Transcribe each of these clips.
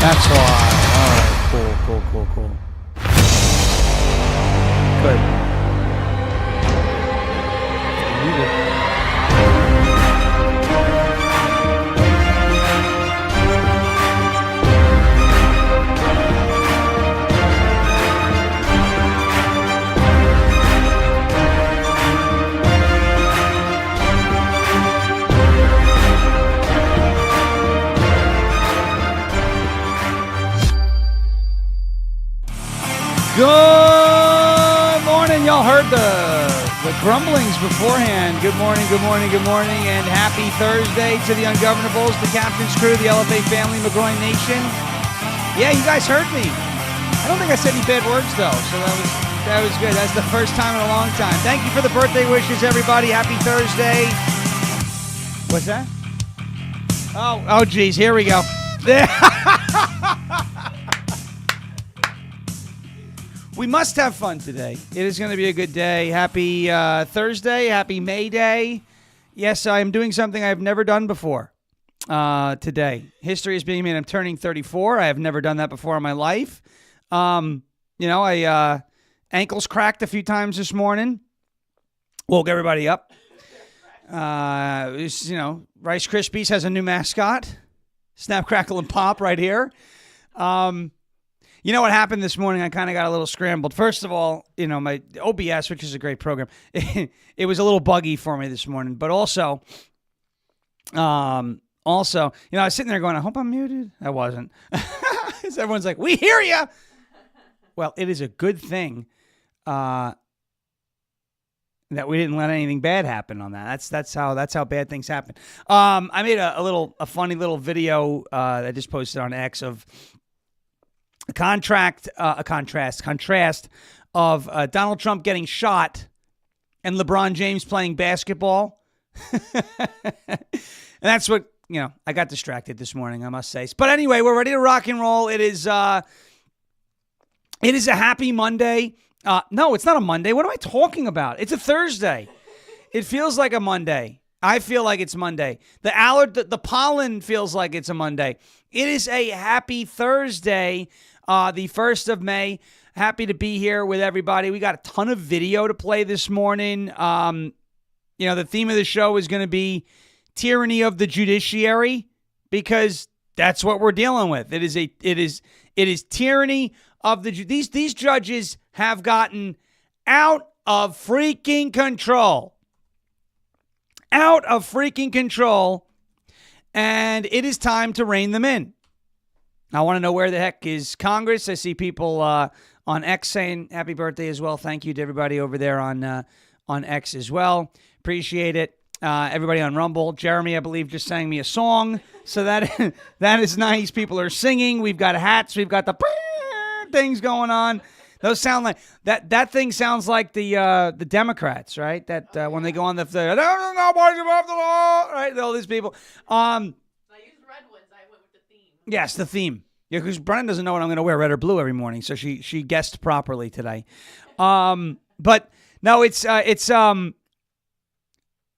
That's why. All right, cool. Good. Good morning. Y'all heard the grumblings beforehand. Good morning, and happy Thursday to the Ungovernables, the Captain's Crew, the LFA family, McGroin Nation. Yeah, you guys heard me. I don't think I said any bad words, though, so that was good. That's the first time in a long time. Thank you for the birthday wishes, everybody. Happy Thursday. What's that? Oh, geez. Here we go. We must have fun today. It is going to be a good day. Happy Thursday. Happy May Day. Yes, I am doing something I've never done before today. History is being made. I'm turning 34. I have never done that before in my life. I ankles cracked a few times this morning. Woke everybody up. Rice Krispies has a new mascot. Snap, Crackle, and Pop right here. You know what happened this morning? I kind of got a little scrambled. First of all, my OBS, which is a great program, it was a little buggy for me this morning. But also, I was sitting there going, I hope I'm muted. I wasn't. Everyone's like, we hear you. Well, it is a good thing that we didn't let anything bad happen on that. That's how bad things happen. I made a funny little video that I just posted on X of a contrast of Donald Trump getting shot and LeBron James playing basketball. And that's what, I got distracted this morning, I must say. But anyway, we're ready to rock and roll. It is a happy Monday. No, it's not a Monday. What am I talking about? It's a Thursday. It feels like a Monday. I feel like it's Monday. The pollen feels like it's a Monday. It is a happy Thursday, the 1st of May. Happy to be here with everybody. We got a ton of video to play this morning. The theme of the show is going to be tyranny of the judiciary, because that's what we're dealing with. It is tyranny of the these judges have gotten out of freaking control. Out of freaking control, and it is time to rein them in. I want to know, where the heck is Congress? I see people on X saying happy birthday as well. Thank you to everybody over there on X as well. Appreciate it. Everybody on Rumble. Jeremy, I believe, just sang me a song, so that is nice. People are singing. We've got hats. We've got the things going on. Those sound like that thing sounds like the Democrats, right? That when they go on nobody's above the law, right? All these people. I used redwoods. I went with the theme. Yes, the theme. Yeah, because Brennan doesn't know what I'm going to wear, red or blue, every morning, so she guessed properly today. But no, it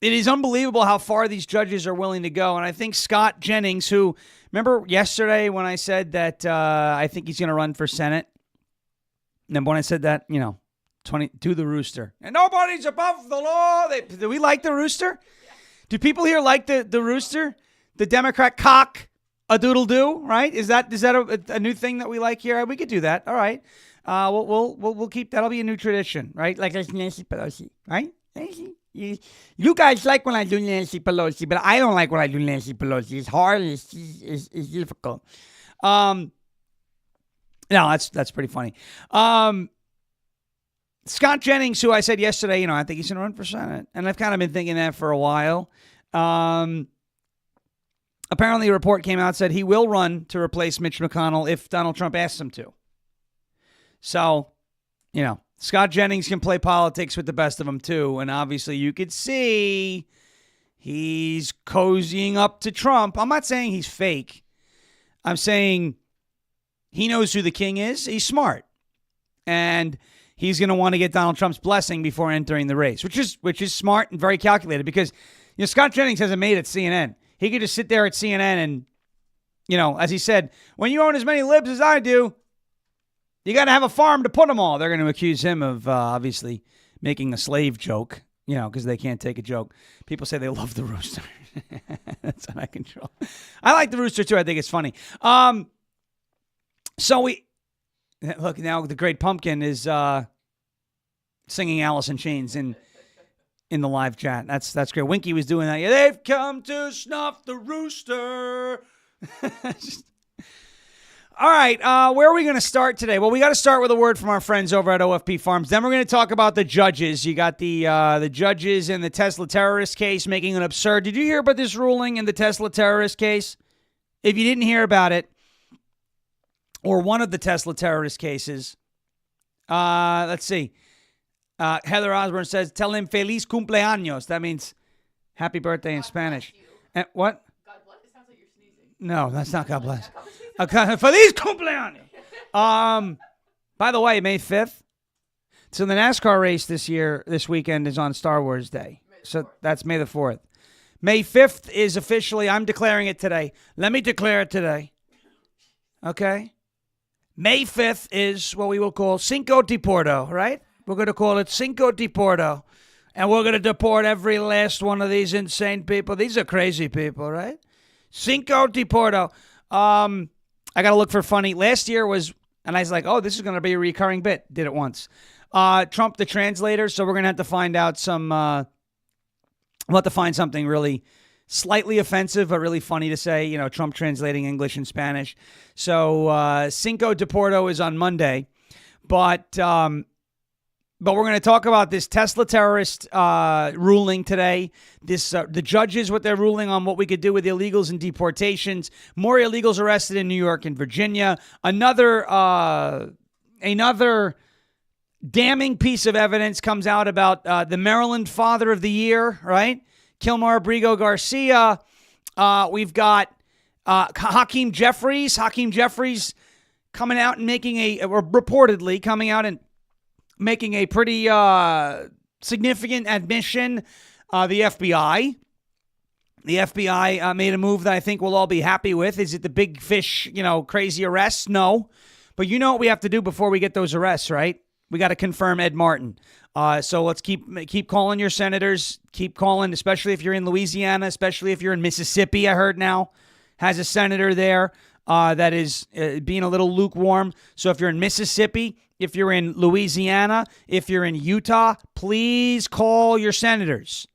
is unbelievable how far these judges are willing to go, and I think Scott Jennings, who, remember yesterday when I said that I think he's going to run for Senate. And then when I said that, to the rooster. And nobody's above the law. Do we like the rooster? Yeah. Do people here like the rooster? The Democrat cock a doodle do, right? Is that a new thing that we like here? We could do that. All right. We'll keep, that'll be a new tradition, right? Like Nancy Pelosi, right? You guys like when I do Nancy Pelosi, but I don't like when I do Nancy Pelosi. It's hard. It's difficult. No, that's pretty funny. Scott Jennings, who I said yesterday, I think he's going to run for Senate. And I've kind of been thinking that for a while. Apparently a report came out, said he will run to replace Mitch McConnell if Donald Trump asks him to. So, Scott Jennings can play politics with the best of them too. And obviously you could see he's cozying up to Trump. I'm not saying he's fake. I'm saying he knows who the king is. He's smart. And he's going to want to get Donald Trump's blessing before entering the race, which is smart and very calculated, because Scott Jennings hasn't made it CNN. He could just sit there at CNN and as he said, when you own as many libs as I do, you got to have a farm to put them all. They're going to accuse him of obviously making a slave joke, because they can't take a joke. People say they love the rooster. That's out of control. I like the rooster too. I think it's funny. So we look now. The Great Pumpkin is singing Alice in Chains in the live chat. That's great. Winky was doing that. Yeah, they've come to snuff the rooster. All right, where are we going to start today? Well, we got to start with a word from our friends over at OFP Farms. Then we're going to talk about the judges. You got the judges in the Tesla terrorist case making an absurd. Did you hear about this ruling in the Tesla terrorist case? If you didn't hear about it, or one of the Tesla terrorist cases, let's see. Heather Osborne says, "Tell him feliz cumpleaños." That means happy birthday in Spanish. And what? God bless. It sounds like you're sneezing. No, that's not God bless. Feliz cumpleaños. By the way, May 5th. So the NASCAR race this weekend is on Star Wars Day. So that's May the 4th. May 5th is officially, I'm declaring it today. Let me declare it today. Okay? May 5th is what we will call Cinco de Porto, right? We're going to call it Cinco de Porto. And we're going to deport every last one of these insane people. These are crazy people, right? Cinco de Porto. I got to look for funny. Last year and I was like, oh, this is going to be a recurring bit. Did it once. Trump the translator. So we're going to have to find out we'll have to find something really slightly offensive, but really funny to say, Trump translating English and Spanish. So Cinco de Porto is on Monday, but we're going to talk about this Tesla terrorist ruling today. The judges, what they're ruling on what we could do with illegals and deportations. More illegals arrested in New York and Virginia. Another damning piece of evidence comes out about the Maryland Father of the Year, right? Kilmar Abrego Garcia. We've got Hakeem Jeffries. Hakeem Jeffries coming out and reportedly coming out and making a pretty significant admission. The FBI made a move that I think we'll all be happy with. Is it the big fish, crazy arrests? No. But you know what we have to do before we get those arrests, right? We got to confirm Ed Martin. So let's keep calling your senators. Keep calling, especially if you're in Louisiana, especially if you're in Mississippi, I heard now, has a senator there that is being a little lukewarm. So if you're in Mississippi, if you're in Louisiana, if you're in Utah, please call your senators.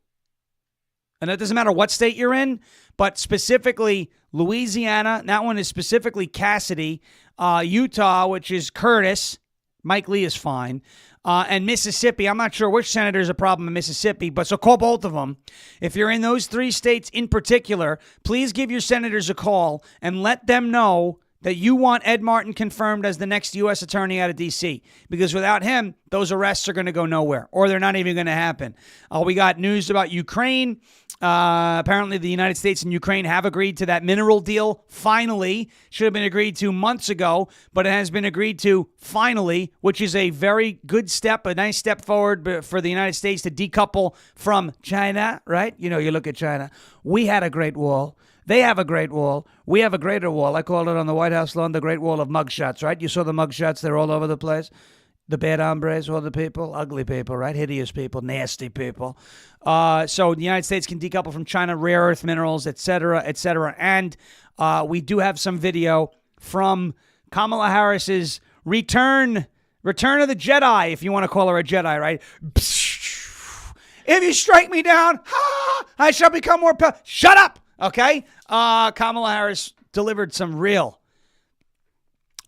And it doesn't matter what state you're in, but specifically Louisiana, that one is specifically Cassidy, Utah, which is Curtis, Mike Lee is fine, and Mississippi. I'm not sure which senator is a problem in Mississippi, but so call both of them. If you're in those three states in particular, please give your senators a call and let them know that you want Ed Martin confirmed as the next U.S. attorney out of D.C. Because without him, those arrests are going to go nowhere, or they're not even going to happen. We got news about Ukraine. Apparently, the United States and Ukraine have agreed to that mineral deal. Finally, should have been agreed to months ago, but it has been agreed to finally, which is a very good step, a nice step forward for the United States to decouple from China, right? You look at China. We had a great wall. They have a great wall. We have a greater wall. I called it on the White House lawn the Great Wall of mugshots, right? You saw the mugshots. They're all over the place. The bad hombres, all the people, ugly people, right? Hideous people, nasty people. So the United States can decouple from China, rare earth minerals, et cetera, et cetera. And we do have some video from Kamala Harris's return of the Jedi, if you want to call her a Jedi, right? If you strike me down, I shall become more powerful. Shut up, okay? Kamala Harris delivered some real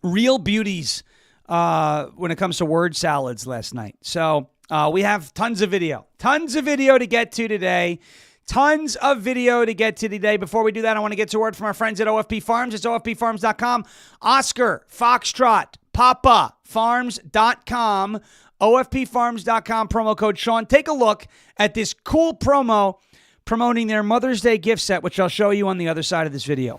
beauties when it comes to word salads last night. So we have tons of video to get to today. Before we do that, I want to get to a word from our friends at OFP Farms. It's OFPFarms.com. Oscar, Foxtrot, Papa, Farms.com. OFPFarms.com, promo code Sean. Take a look at this cool promo promoting their Mother's Day gift set, which I'll show you on the other side of this video.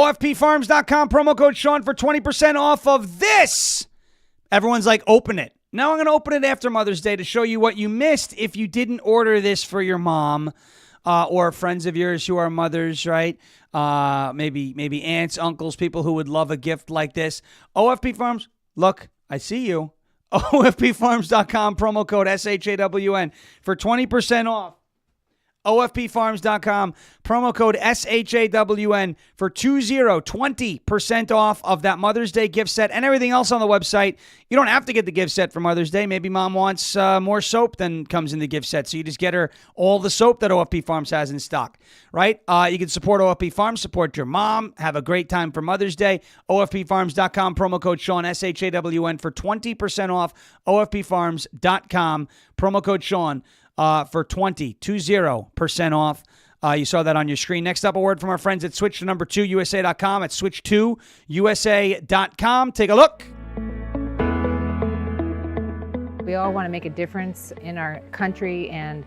OFPfarms.com, promo code Sean for 20% off of this. Everyone's like, open it. Now I'm going to open it after Mother's Day to show you what you missed if you didn't order this for your mom or friends of yours who are mothers, right? Maybe aunts, uncles, people who would love a gift like this. OFP Farms, look, I see you. OFPfarms.com, promo code SHAWN for 20% off. OFPfarms.com, promo code SHAWN for 20% off of that Mother's Day gift set and everything else on the website. You don't have to get the gift set for Mother's Day. Maybe mom wants more soap than comes in the gift set, so you just get her all the soap that OFP Farms has in stock, right? You can support OFP Farms, support your mom, have a great time for Mother's Day. OFPfarms.com, promo code Sean, SHAWN for 20% off. OFPfarms.com, promo code Sean. For 20% off. You saw that on your screen. Next up, a word from our friends at Switch to Number 2 USA.com. At Switch2USA.com. Take a look. We all want to make a difference in our country and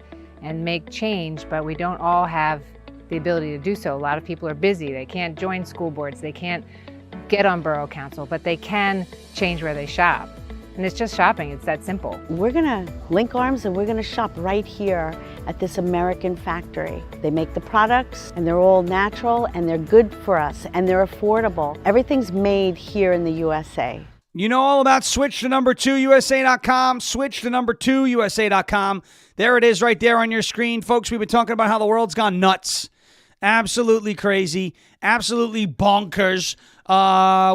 make change, but we don't all have the ability to do so. A lot of people are busy. They can't join school boards. They can't get on borough council, but they can change where they shop. And it's just shopping. It's that simple. We're going to link arms and we're going to shop right here at this American factory. They make the products and they're all natural and they're good for us and they're affordable. Everything's made here in the USA. You know all about Switch to Number 2 USA.com. Switch to Number 2 USA.com. There it is right there on your screen. Folks, we've been talking about how the world's gone nuts. Absolutely crazy. Absolutely bonkers.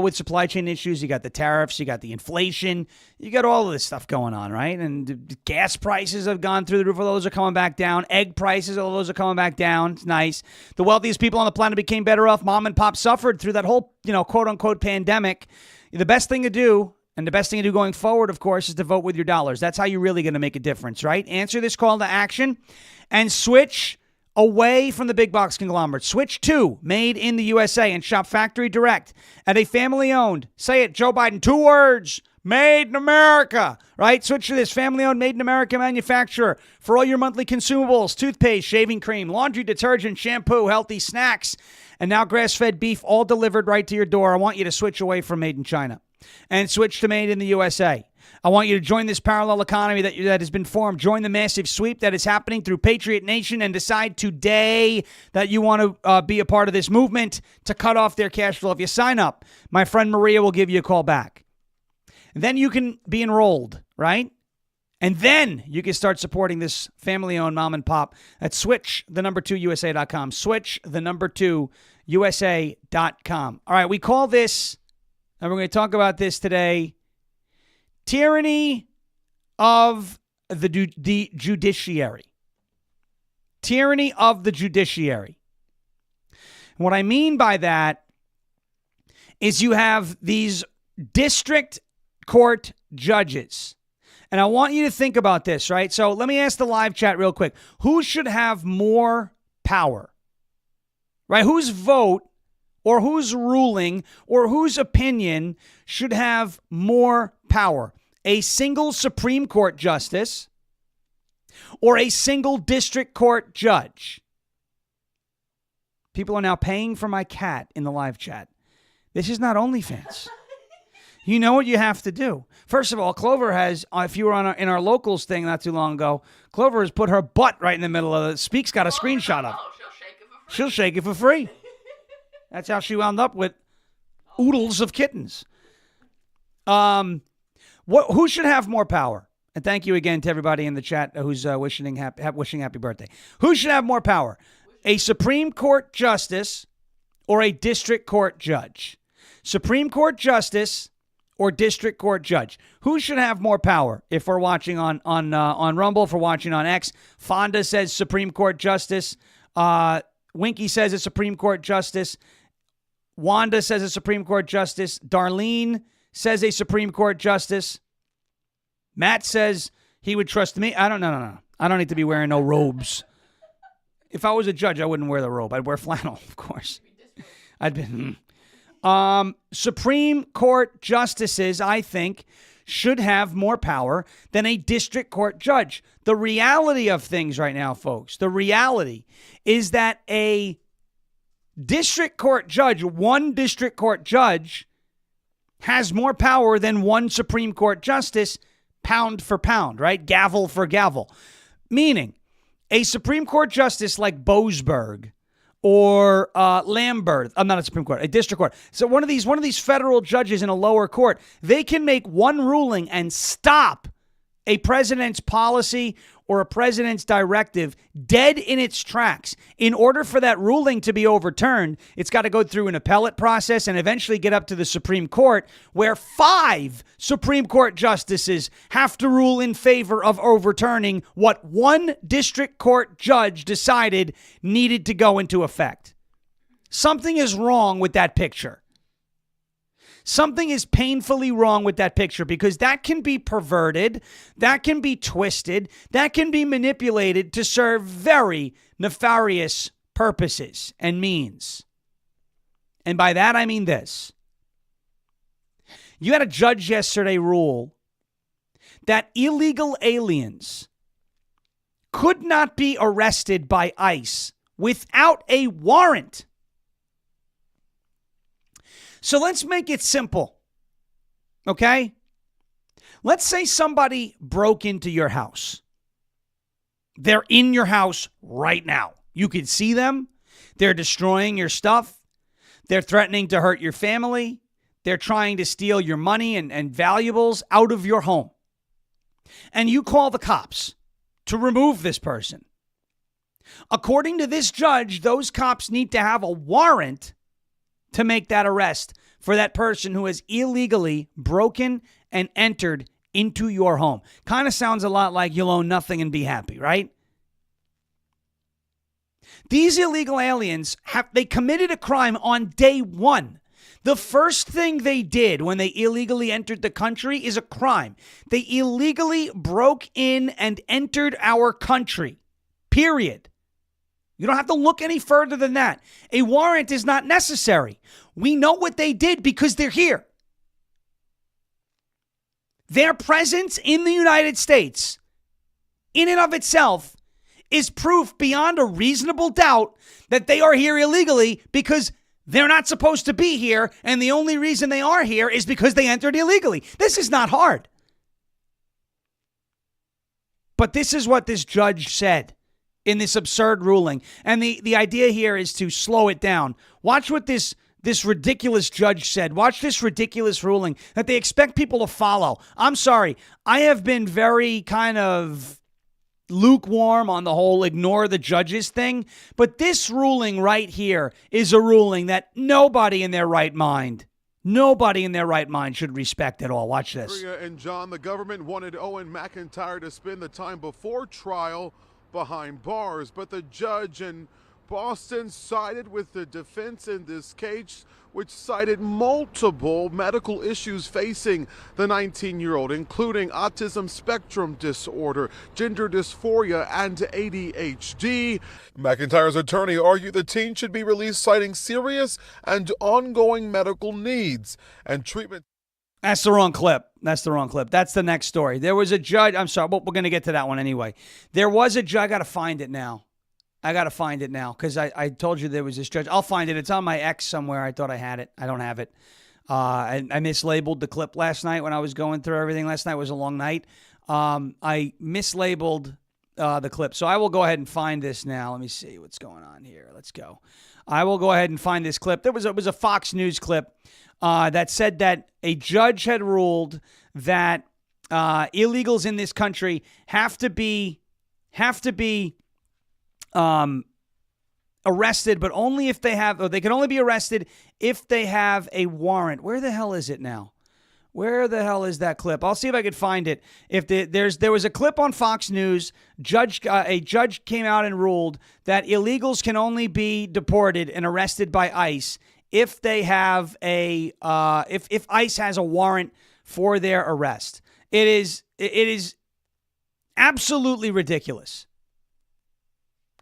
With supply chain issues, you got the tariffs, you got the inflation, you got all of this stuff going on, right? And the gas prices have gone through the roof. All those are coming back down. Egg prices, all those are coming back down. It's nice. The wealthiest people on the planet became better off. Mom and pop suffered through that whole, quote unquote pandemic. The best thing to do, and the best thing to do going forward, of course, is to vote with your dollars. That's how you're really going to make a difference, right? Answer this call to action and switch away from the big box conglomerate. Switch to Made in the USA and shop factory direct at a family-owned, say it, Joe Biden, 2 words, Made in America, right? Switch to this family-owned, Made in America manufacturer for all your monthly consumables, toothpaste, shaving cream, laundry detergent, shampoo, healthy snacks, and now grass-fed beef, all delivered right to your door. I want you to switch away from Made in China and switch to Made in the USA. I want you to join this parallel economy that has been formed. Join the massive sweep that is happening through Patriot Nation and decide today that you want to be a part of this movement to cut off their cash flow. If you sign up, my friend Maria will give you a call back. And then you can be enrolled, right? And then you can start supporting this family-owned mom and pop at Switch, the number 2 USA.com. Switch, the number 2 USA.com. All right, we call this, and we're going to talk about this today, Tyranny of the Judiciary. Tyranny of the Judiciary. What I mean by that is you have these district court judges. And I want you to think about this, right? So let me ask the live chat real quick. Who should have more power? Right? Whose vote or whose ruling or whose opinion should have more power? A single Supreme Court justice or a single district court judge? People are now paying for my cat in the live chat. This is not OnlyFans. You know what you have to do. First of all, Clover has, if you were in our locals thing not too long ago, Clover has put her butt right in the middle of it. Speak's got a screenshot of it. She'll shake it for free. That's how she wound up with oodles of kittens. Who should have more power? And thank you again to everybody in the chat who's wishing happy birthday. Who should have more power? A Supreme Court justice or a district court judge? Supreme Court justice or district court judge? Who should have more power? If we're watching on Rumble, if we're watching on X, Fonda says Supreme Court justice. Winky says a Supreme Court justice. Wanda says a Supreme Court justice. Darlene says a Supreme Court justice. Matt says he would trust me. I don't know. I don't need to be wearing no robes. If I was a judge, I wouldn't wear the robe. I'd wear flannel, of course. I'd be... Supreme Court justices, I think, should have more power than a district court judge. The reality of things right now, folks, the reality is that a district court judge, one district court judge has more power than one Supreme Court justice, pound for pound, right? Gavel for gavel. Meaning, a Supreme Court justice like Boasberg or Lambert, I'm not a Supreme Court, a district court. So one of these federal judges in a lower court, they can make one ruling and stop a president's policy or a president's directive dead in its tracks. In order for that ruling to be overturned, it's got to go through an appellate process and eventually get up to the Supreme Court, where 5 Supreme Court justices have to rule in favor of overturning what one district court judge decided needed to go into effect. Something is wrong with that picture. Something is painfully wrong with that picture, because that can be perverted, that can be twisted, that can be manipulated to serve very nefarious purposes and means. And by that, I mean this. You had a judge yesterday rule that illegal aliens could not be arrested by ICE without a warrant. So let's make it simple, okay? Let's say somebody broke into your house. They're in your house right now. You can see them. They're destroying your stuff. They're threatening to hurt your family. They're trying to steal your money and valuables out of your home. And you call the cops to remove this person. According to this judge, those cops need to have a warrant to make that arrest for that person who has illegally broken and entered into your home. Kind of sounds a lot like you'll own nothing and be happy, right? These illegal aliens, they committed a crime on day one. The first thing they did when they illegally entered the country is a crime. They illegally broke in and entered our country, period. You don't have to look any further than that. A warrant is not necessary. We know what they did because they're here. Their presence in the United States, in and of itself, is proof beyond a reasonable doubt that they are here illegally, because they're not supposed to be here, and the only reason they are here is because they entered illegally. This is not hard. But this is what this judge said in this absurd ruling. And the idea here is to slow it down. Watch what this ridiculous judge said. Watch this ridiculous ruling that they expect people to follow. I'm sorry. I have been very kind of lukewarm on the whole ignore the judges thing. But this ruling right here is a ruling that nobody in their right mind should respect at all. Watch this. And John, the government wanted Owen McIntyre to spend the time before trial behind bars, but the judge in Boston sided with the defense in this case, which cited multiple medical issues facing the 19-year-old, including autism spectrum disorder, gender dysphoria, and ADHD. McIntyre's attorney argued the teen should be released, citing serious and ongoing medical needs and treatment. That's the wrong clip. That's the next story. There was a judge. I'm sorry, but we're going to get to that one anyway. There was a judge. I got to find it now because I told you there was this judge. I'll find it. It's on my X somewhere. I thought I had it. I don't have it. I mislabeled the clip last night when I was going through everything. Last night was a long night. I mislabeled the clip. So I will go ahead and find this now. Let me see what's going on here. Let's go. I will go ahead and find this clip. It was a Fox News clip that said that a judge had ruled that illegals in this country have to be arrested, but only if they have, or they can only be arrested if they have a warrant. Where the hell is it now? Where the hell is that clip? I'll see if I could find it. If there was a clip on Fox News, a judge came out and ruled that illegals can only be deported and arrested by ICE if they have if ICE has a warrant for their arrest. It is absolutely ridiculous.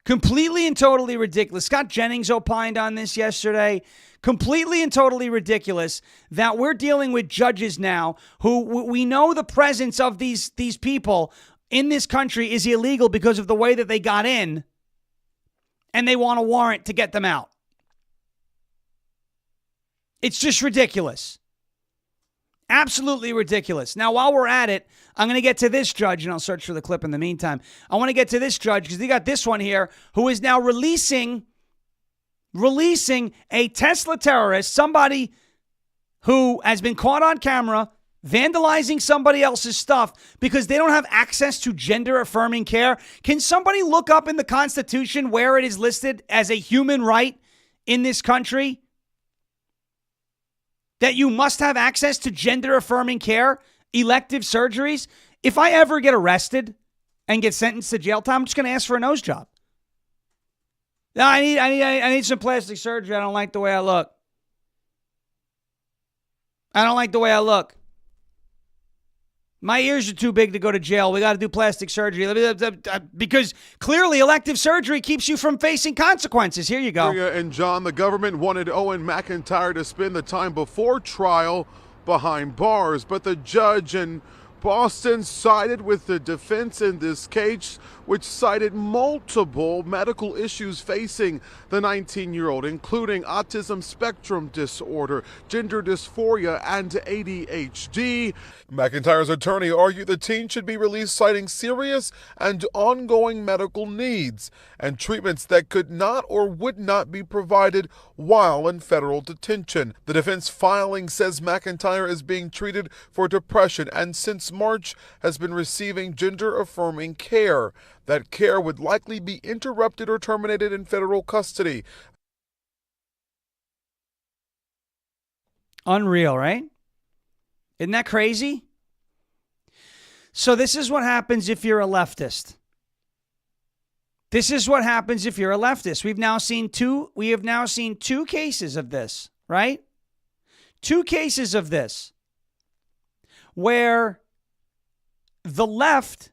Completely and totally ridiculous. Scott Jennings opined on this yesterday. Completely and totally ridiculous that we're dealing with judges now who we know the presence of these people in this country is illegal because of the way that they got in, and they want a warrant to get them out. It's just ridiculous. Absolutely ridiculous. Now, while we're at it, I'm going to get to this judge, and I'll search for the clip in the meantime. I want to get to this judge because they got this one here who is now releasing a Tesla terrorist, somebody who has been caught on camera vandalizing somebody else's stuff because they don't have access to gender-affirming care. Can somebody look up in the Constitution where it is listed as a human right in this country that you must have access to gender-affirming care, elective surgeries? If I ever get arrested and get sentenced to jail time, I'm just going to ask for a nose job. No, I need some plastic surgery. I don't like the way I look. I don't like the way I look. My ears are too big to go to jail. We got to do plastic surgery because clearly elective surgery keeps you from facing consequences. Here you go. And John, the government wanted Owen McIntyre to spend the time before trial behind bars, but the judge in Boston sided with the defense in this case, which cited multiple medical issues facing the 19-year-old, including autism spectrum disorder, gender dysphoria, and ADHD. McIntyre's attorney argued the teen should be released citing serious and ongoing medical needs and treatments that could not or would not be provided while in federal detention. The defense filing says McIntyre is being treated for depression and since March has been receiving gender-affirming care. That care would likely be interrupted or terminated in federal custody. Unreal, right? Isn't that crazy? So this is what happens if you're a leftist. This is what happens if you're a leftist. We have now seen two cases of this, right? Two cases of this where the left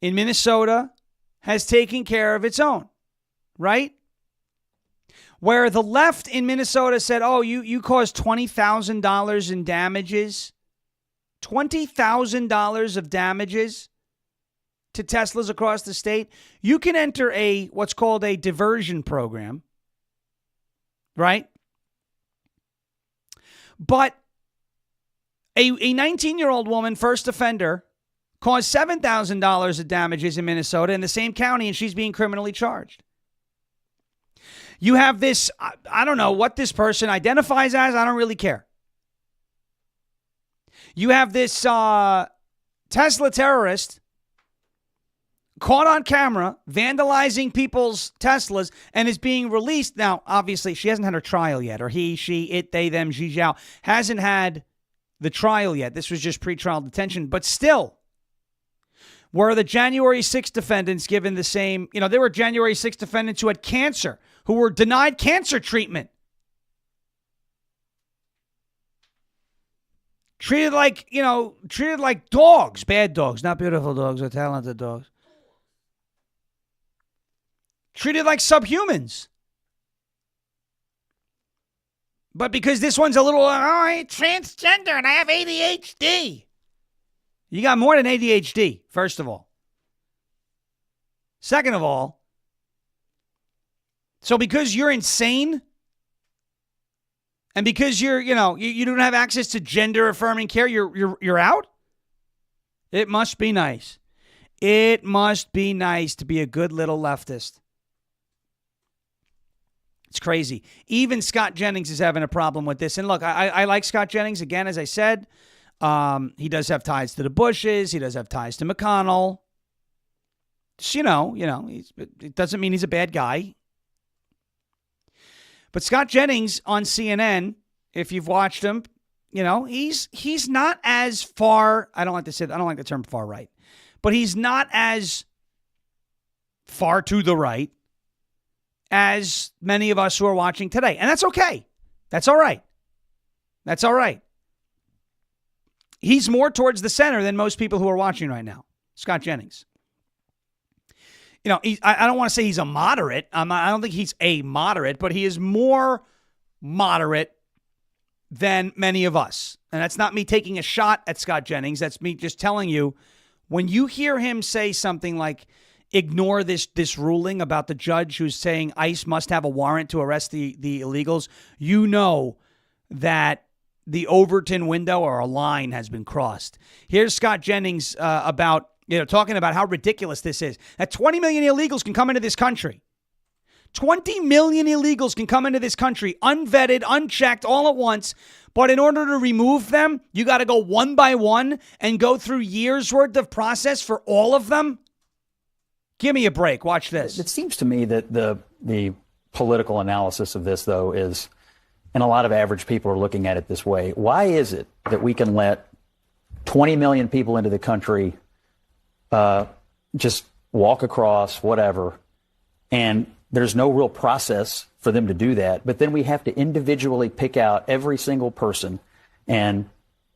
in Minnesota has taken care of its own, right? Where the left in Minnesota said, oh, you caused $20,000 in damages, $20,000 of damages to Teslas across the state. You can enter what's called a diversion program, right? But a 19-year-old woman, first offender, caused $7,000 of damages in Minnesota in the same county, and she's being criminally charged. You have this, I don't know what this person identifies as. I don't really care. You have this Tesla terrorist caught on camera vandalizing people's Teslas and is being released. Now, obviously, she hasn't had her trial yet, or he, she, it, they, them, she, zhao, hasn't had the trial yet. This was just pretrial detention, but still, were the January 6th defendants given the same, there were January 6th defendants who had cancer, who were denied cancer treatment. Treated like dogs, bad dogs, not beautiful dogs or talented dogs. Treated like subhumans. But because this one's a little, I'm transgender and I have ADHD. You got more than ADHD, first of all. Second of all, so because you're insane and because you don't have access to gender-affirming care, you're out? It must be nice. It must be nice to be a good little leftist. It's crazy. Even Scott Jennings is having a problem with this. And look, I like Scott Jennings. Again, as I said, he does have ties to the Bushes. He does have ties to McConnell. Just, it doesn't mean he's a bad guy. But Scott Jennings on CNN, if you've watched him, he's not as far. I don't like the term far right, but he's not as far to the right as many of us who are watching today. And that's okay. That's all right. That's all right. He's more towards the center than most people who are watching right now. Scott Jennings. I don't want to say he's a moderate. I don't think he's a moderate, but he is more moderate than many of us. And that's not me taking a shot at Scott Jennings. That's me just telling you, when you hear him say something like, ignore this ruling about the judge who's saying ICE must have a warrant to arrest the illegals, you know that the Overton window or a line has been crossed. Here's Scott Jennings about talking about how ridiculous this is. That 20 million illegals can come into this country. 20 million illegals can come into this country unvetted, unchecked, all at once. But in order to remove them, you got to go one by one and go through years worth of process for all of them. Give me a break. Watch this. It seems to me that the political analysis of this, though, is, and a lot of average people are looking at it this way. Why is it that we can let 20 million people into the country just walk across, whatever, and there's no real process for them to do that, but then we have to individually pick out every single person and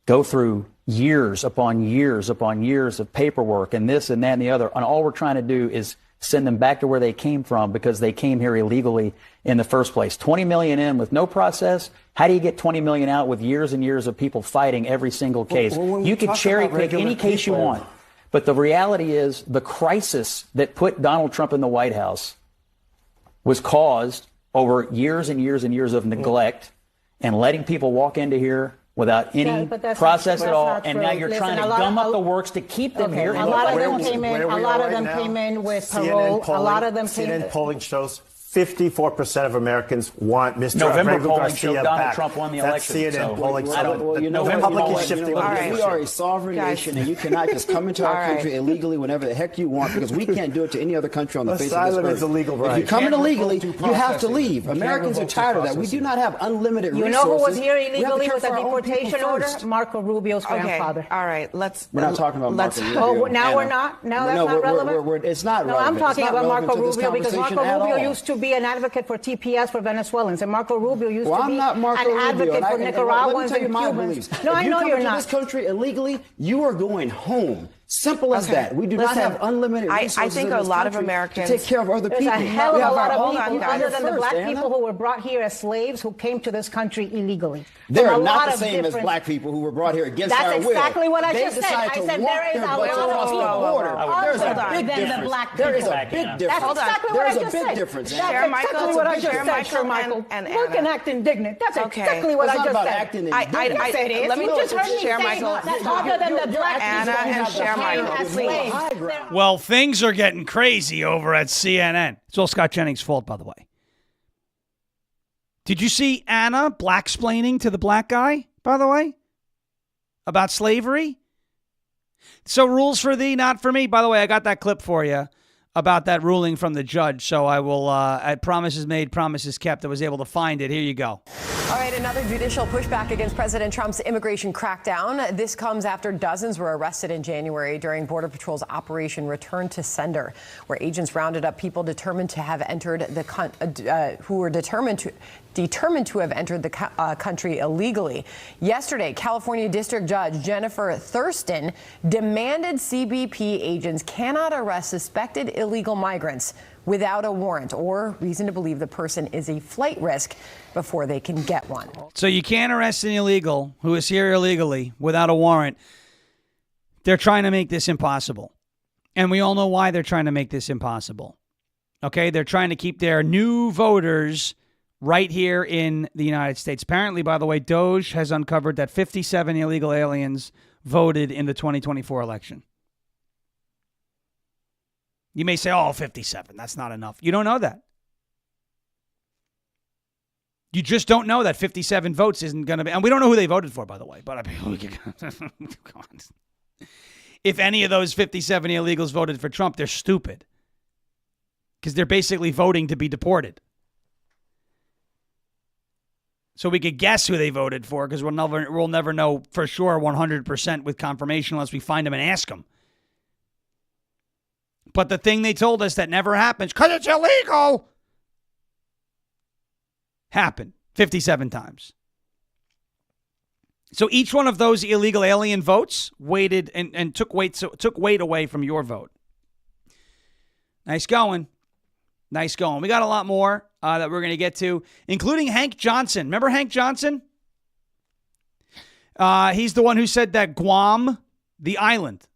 go through years upon years upon years of paperwork and this and that and the other, and all we're trying to do is send them back to where they came from because they came here illegally in the first place. 20 million in with no process. How do you get 20 million out with years and years of people fighting every single case? You could cherry pick any case you want, but the reality is the crisis that put Donald Trump in the White House was caused over years and years and years of neglect and letting people walk into here without any process at all, and now you're trying to gum up the works to keep them here. A lot of them came in. A lot of them came in with parole. A lot of them came in. CNN polling shows 54% of Americans want Mr. November Abrego polling Garcia showed Donald back. Trump won the That's election. CNN polling. The public is shifting. We are a sovereign nation, and you cannot just come into our country illegally whenever the heck you want, because we can't do it to any other country on the face of this Asylum earth. is illegal, right? If you come in illegally, you have to leave. Americans are tired of that. We do not have unlimited resources. You know who was here We have to illegally care with a for our own people deportation order? first. Marco Rubio's grandfather. All right, let's. We're not talking about Marco Rubio. Oh, now Anna. we're not? Now that's No, not relevant? it's not No, relevant. I'm talking It's not about relevant Marco to this Rubio because conversation Marco at Rubio all. used to be an advocate for TPS for Venezuelans, and Marco Rubio used Well, to I'm be not Marco an Rubio, advocate and for let me Nicaraguans tell you and my Cubans. beliefs. No, I If you know come you're into not. this country illegally, you are going home. Simple as Okay. that. We do not Listen, have unlimited resources I think in a this lot of country Americans- to take care of other There's people. a hell of We a have lot our of own people, people other here than the first, black Anna. people who were brought here as slaves who came to this country illegally. They're From a not lot the of same as different- black people who were brought here against That's our will. exactly what I They just said. decided I to said walk there is their a butts lot of across the people. border. There's Other a big than the difference. black There is people. a big That's difference. exactly what There I is a just big said. difference. That's Share Michael, exactly what I share just said, Michael Sir Michael. and Look Anna. and act indignant. That's Okay. exactly what It's I not just about said. acting I- indignant. Yes, it is. let me You just heard me share say Michael. that other than the black Anna people and who share came Michael. as slaves. Well, things are getting crazy over at CNN. It's all Scott Jennings' fault, by the way. Did you see Anna black-splaining to the black guy, by the way, about slavery? So rules for thee, not for me. By the way, I got that clip for you about that ruling from the judge. So I will, promises made, promises kept. I was able to find it. Here you go. All right, another judicial pushback against President Trump's immigration crackdown. This comes after dozens were arrested in January during Border Patrol's Operation Return to Sender, where agents rounded up people determined to have entered the who were determined to have entered the country illegally. Yesterday, California District Judge Jennifer Thurston demanded CBP agents cannot arrest suspected illegal migrants without a warrant or reason to believe the person is a flight risk before they can get one. So you can't arrest an illegal who is here illegally without a warrant. They're trying to make this impossible. And we all know why they're trying to make this impossible. Okay, they're trying to keep their new voters right here in the United States. Apparently, by the way, DOJ has uncovered that 57 illegal aliens voted in the 2024 election. You may say, 57, that's not enough. You don't know that. You just don't know that 57 votes isn't going to be, and we don't know who they voted for, by the way, but I mean, if any of those 57 illegals voted for Trump, they're stupid because they're basically voting to be deported. So we could guess who they voted for because we'll never know for sure 100% with confirmation unless we find them and ask them. But the thing they told us that never happens because it's illegal happened 57 times. So each one of those illegal alien votes weighted and took weight away from your vote. Nice going. Nice going. We got a lot more that we're going to get to, including Hank Johnson. Remember Hank Johnson? He's the one who said that Guam, the island,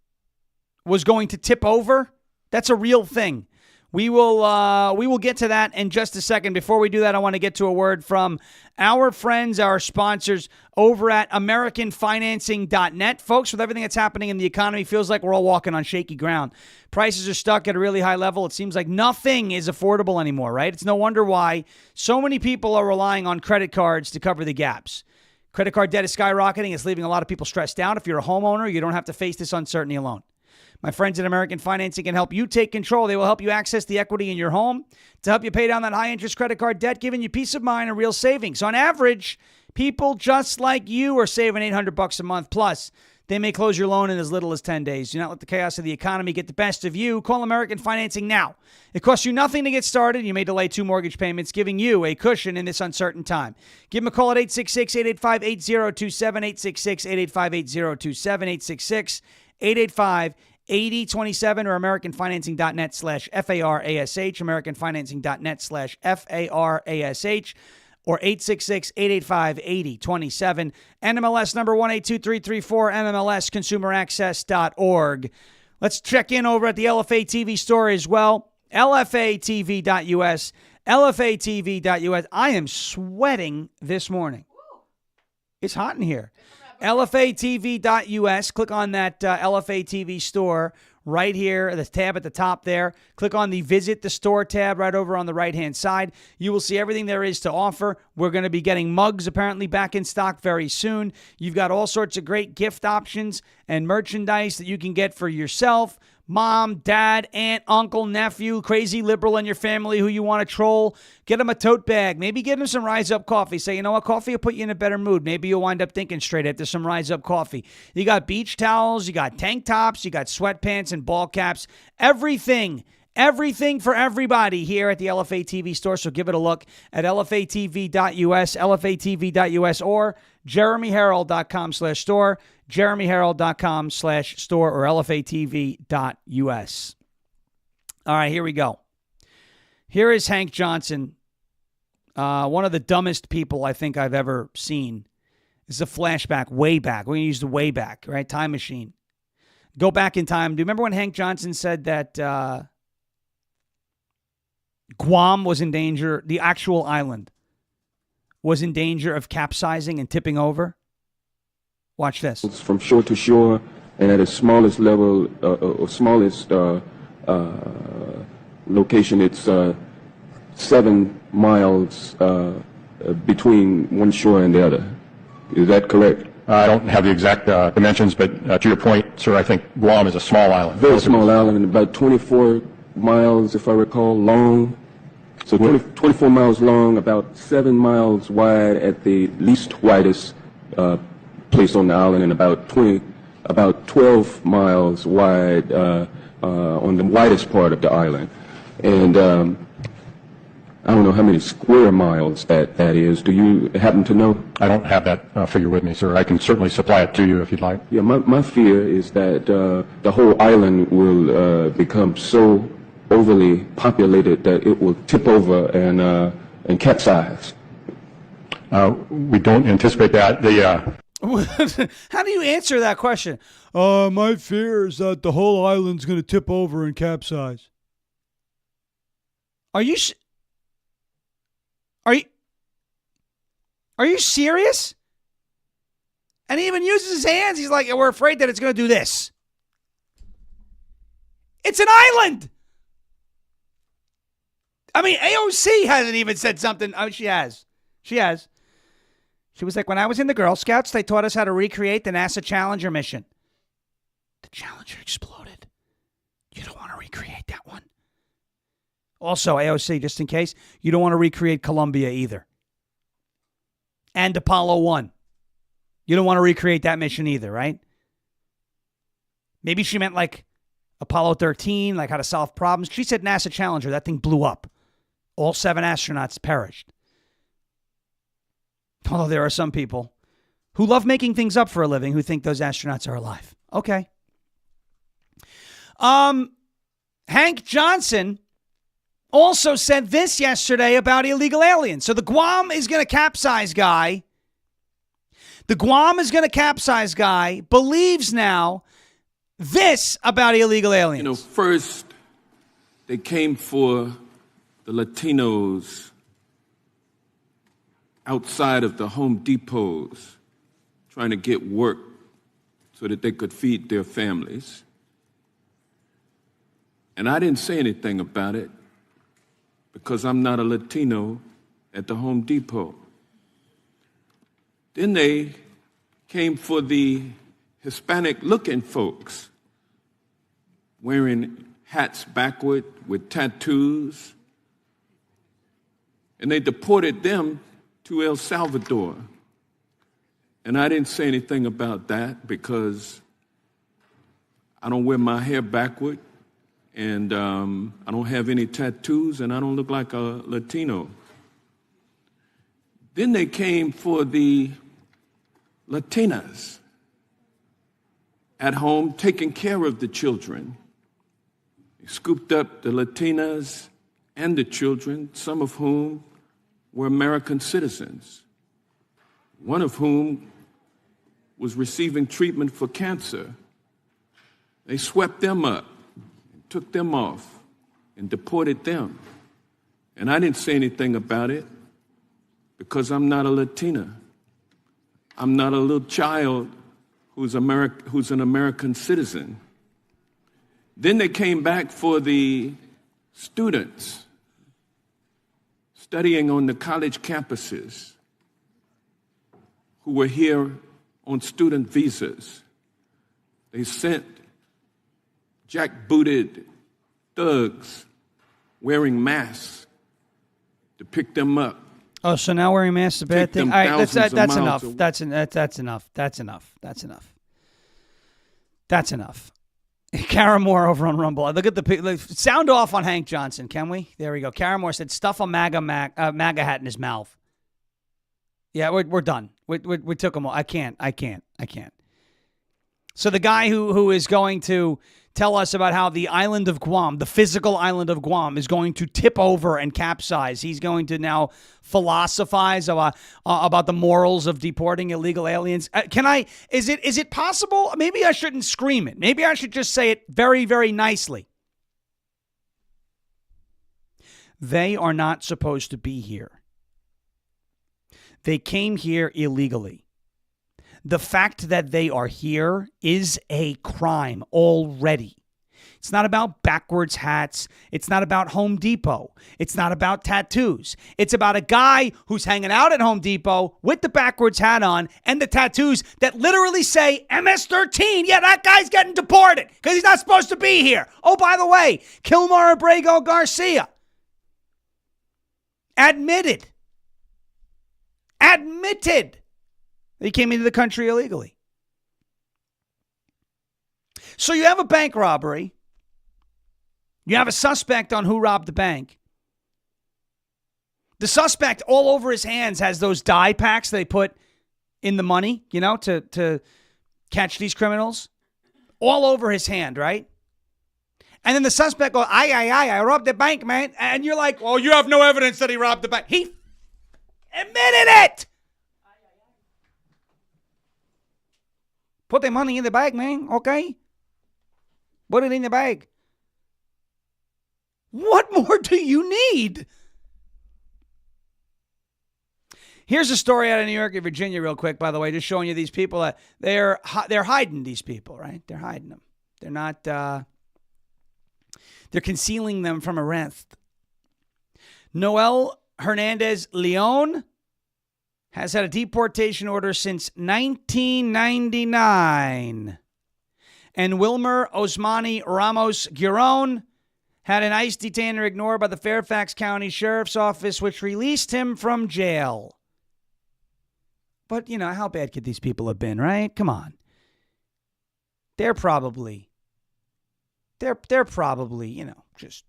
was going to tip over That's a real thing. We will get to that in just a second. Before we do that, I want to get to a word from our friends, our sponsors over at AmericanFinancing.net. Folks, with everything that's happening in the economy, feels like we're all walking on shaky ground. Prices are stuck at a really high level. It seems like nothing is affordable anymore, right? It's no wonder why so many people are relying on credit cards to cover the gaps. Credit card debt is skyrocketing. It's leaving a lot of people stressed out. If you're a homeowner, you don't have to face this uncertainty alone. My friends at American Financing can help you take control. They will help you access the equity in your home to help you pay down that high-interest credit card debt, giving you peace of mind and real savings. On average, people just like you are saving $800 a month. Plus, they may close your loan in as little as 10 days. Do not let the chaos of the economy get the best of you. Call American Financing now. It costs you nothing to get started. You may delay 2 mortgage payments, giving you a cushion in this uncertain time. Give them a call at 866-885-8027, 866-885-8027, 866-885-8027, 8027 or AmericanFinancing.net/FARASH, AmericanFinancing.net/FARASH, or 866-885-8027. NMLS number 182334, NMLSConsumerAccess.org. Let's check in over at the LFA TV store as well. LFATV.us, LFATV.us. I am sweating this morning. It's hot in here. LFATV.us. Click on that LFA TV store right here, the tab at the top there. Click on the Visit the Store tab right over on the right-hand side. You will see everything there is to offer. We're going to be getting mugs apparently back in stock very soon. You've got all sorts of great gift options and merchandise that you can get for yourself, mom, dad, aunt, uncle, nephew, crazy liberal in your family who you want to troll. Get them a tote bag. Maybe get them some Rise Up coffee. Say, you know what, coffee will put you in a better mood. Maybe you'll wind up thinking straight after some Rise Up coffee. You got beach towels, you got tank tops, you got sweatpants and ball caps. Everything for everybody here at the LFA TV store. So give it a look at LFATV.us, LFATV.us, or JeremyHerald.com/store, JeremyHerald.com/store, or LFATV.us. All right, here we go. Here is Hank Johnson, one of the dumbest people I think I've ever seen. This is a flashback way back. We're going to use the way back, right? Time machine. Go back in time. Do you remember when Hank Johnson said that Guam was in danger, the actual island was in danger of capsizing and tipping over? Watch this. It's from shore to shore, and at its smallest level, or smallest location, it's 7 miles between one shore and the other. Is that correct? I don't have the exact dimensions, but to your point, sir, I think Guam is a small island. Very small island, about 24 miles, if I recall, long. So 24 miles long, about 7 miles wide at the least widest place on the island, and about 12 miles wide on the widest part of the island. And I don't know how many square miles that is. Do you happen to know? I don't have that figure with me, sir. I can certainly supply it to you if you'd like. Yeah, my fear is that the whole island will become so overly populated that it will tip over and capsize. We don't anticipate that. How do you answer that question? My fear is that the whole island's going to tip over and capsize. Are you serious? And he even uses his hands. He's like, we're afraid that it's going to do this. It's an island. I mean, AOC hasn't even said something. Oh, she has. She has. She was like, when I was in the Girl Scouts, they taught us how to recreate the NASA Challenger mission. The Challenger exploded. You don't want to recreate that one. Also, AOC, just in case, you don't want to recreate Columbia either. And Apollo 1. You don't want to recreate that mission either, right? Maybe she meant like Apollo 13, like how to solve problems. She said NASA Challenger. That thing blew up. All 7 astronauts perished. Although there are some people who love making things up for a living who think those astronauts are alive. Okay. Hank Johnson also said this yesterday about illegal aliens. So the Guam is going to capsize guy. The Guam is going to capsize guy believes now this about illegal aliens. First, they came for the Latinos outside of the Home Depots trying to get work so that they could feed their families. And I didn't say anything about it because I'm not a Latino at the Home Depot. Then they came for the Hispanic-looking folks wearing hats backward with tattoos, and they deported them to El Salvador. And I didn't say anything about that because I don't wear my hair backward, and I don't have any tattoos, and I don't look like a Latino. Then they came for the Latinas at home taking care of the children. They scooped up the Latinas and the children, some of whom were American citizens, one of whom was receiving treatment for cancer. They swept them up, took them off, and deported them. And I didn't say anything about it because I'm not a Latina. I'm not a little child who's an American citizen. Then they came back for the students studying on the college campuses who were here on student visas. They sent jackbooted thugs wearing masks to pick them up. Oh, so now wearing masks is a bad thing? All right, that's enough. That's enough. That's enough. Kara Moore over on Rumble. Look at the sound off on Hank Johnson, can we? There we go. Kara Moore said, stuff a MAGA hat in his mouth. Yeah, we're done. We took him all. I can't. So the guy who is going to tell us about how the island of Guam, the physical island of Guam, is going to tip over and capsize. He's going to now philosophize about the morals of deporting illegal aliens. Is it possible? Maybe I shouldn't scream it. Maybe I should just say it very, very nicely. They are not supposed to be here. They came here illegally. The fact that they are here is a crime already. It's not about backwards hats. It's not about Home Depot. It's not about tattoos. It's about a guy who's hanging out at Home Depot with the backwards hat on and the tattoos that literally say MS-13. Yeah, that guy's getting deported because he's not supposed to be here. Oh, by the way, Kilmar Abrego Garcia admitted he came into the country illegally. So you have a bank robbery. You have a suspect on who robbed the bank. The suspect all over his hands has those dye packs they put in the money, to catch these criminals. All over his hand, right? And then the suspect goes, I robbed the bank, man. And you're like, well, you have no evidence that he robbed the bank. He admitted it. Put the money in the bag, man, okay? Put it in the bag. What more do you need? Here's a story out of New York and Virginia real quick, by the way, just showing you these people. That they're hiding these people, right? They're hiding them. They're not, they're concealing them from arrest. Noel Hernandez Leon has had a deportation order since 1999. And Wilmer Osmani Ramos Giron had an ICE detainer ignored by the Fairfax County Sheriff's Office, which released him from jail. But, how bad could these people have been, right? Come on. They're probably, just